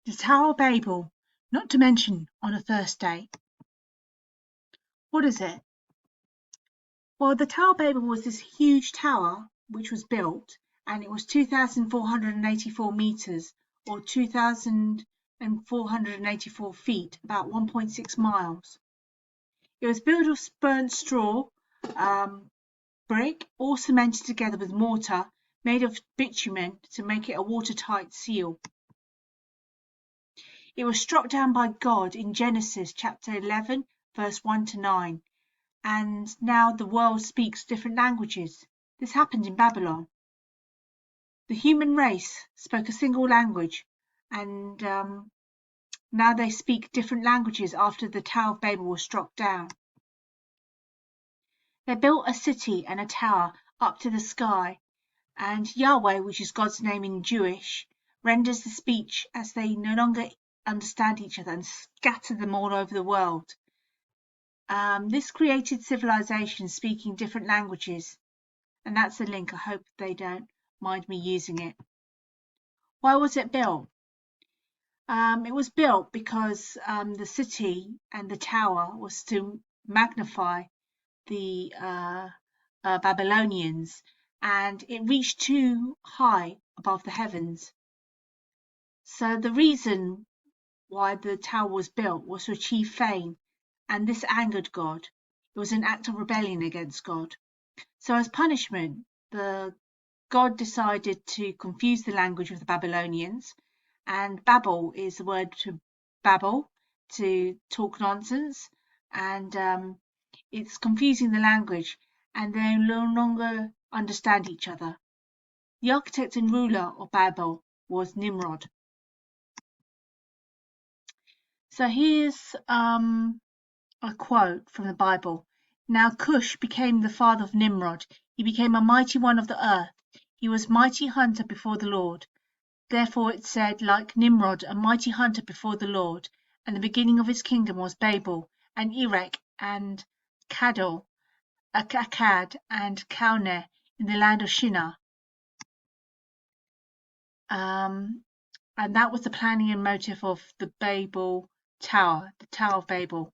The Tower of Babel, not to mention on a Thursday. What is it? Well, the Tower of Babel was this huge tower which was built, and it was 2,484 meters, or 2,484 feet, about 1.6 miles. It was built of burnt straw, brick, all cemented together with mortar, made of bitumen to make it a watertight seal. It was struck down by God in Genesis chapter 11, verse 1 to 9, and now the world speaks different languages. This happened in Babylon. The human race spoke a single language, and now they speak different languages after the Tower of Babel was struck down. They built a city and a tower up to the sky, and Yahweh, which is God's name in Jewish, renders the speech as they no longer understand each other and scatter them all over the world. This created civilizations speaking different languages, and that's a link. I hope they don't mind me using it. Why was it built? It was built because the city and the tower was to magnify the Babylonians, and it reached too high above the heavens. So the reason why the tower was built was to achieve fame, and this angered God. It was an act of rebellion against God. So as punishment, God decided to confuse the language of the Babylonians, and Babel is the word to babble, to talk nonsense, and it's confusing the language, and they no longer understand each other. The architect and ruler of Babel was Nimrod. So here's a quote from the Bible. Now Cush became the father of Nimrod. He became a mighty one of the earth. He was mighty hunter before the Lord. Therefore it said, like Nimrod, a mighty hunter before the Lord. And the beginning of his kingdom was Babel, and Erech, and Akkad, and Calneh in the land of Shinar. And that was the planning and motive of the Babel Tower, the Tower of Babel.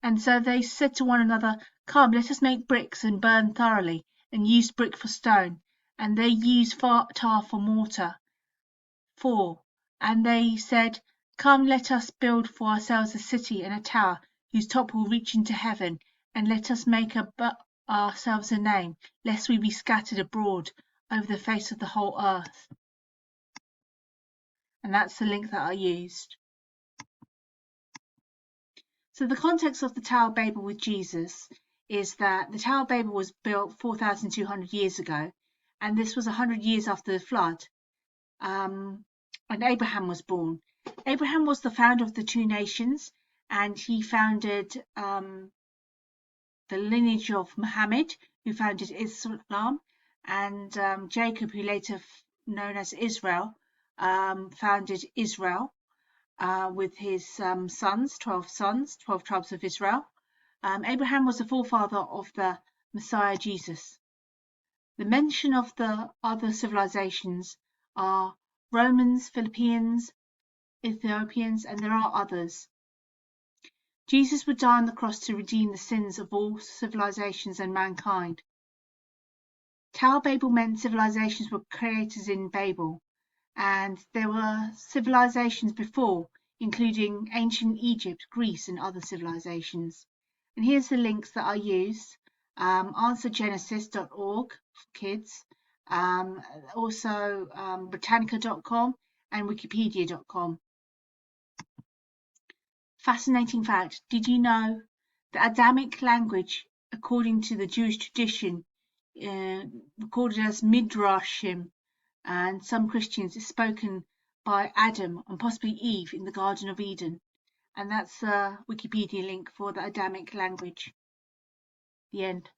And so they said to one another, Come, let us make bricks and burn thoroughly, and use brick for stone. And they used tar for mortar. 4. And they said, Come, let us build for ourselves a city and a tower, whose top will reach into heaven, and let us make ourselves a name, lest we be scattered abroad over the face of the whole earth. And that's the link that I used. So the context of the Tower of Babel with Jesus is that the Tower of Babel was built 4,200 years ago, and this was 100 years after the flood, and Abraham was born. Abraham was the founder of the two nations, and he founded the lineage of Muhammad, who founded Islam, and Jacob, who later known as Israel, founded Israel. With his sons, 12 tribes of Israel. Abraham was the forefather of the Messiah Jesus. The mention of the other civilizations are Romans, Philippines, Ethiopians, and there are others. Jesus would die on the cross to redeem the sins of all civilizations and mankind. Tower Babel meant civilizations were created in Babel, and there were civilizations before, including ancient Egypt, Greece, and other civilizations. And here's the links that I used. answergenesis.org for kids, also Britannica.com and Wikipedia.com. Fascinating fact, did you know the Adamic language, according to the Jewish tradition, recorded as Midrashim, and some Christians, is spoken by Adam and possibly Eve in the Garden of Eden. And that's a Wikipedia link for the Adamic language. The end.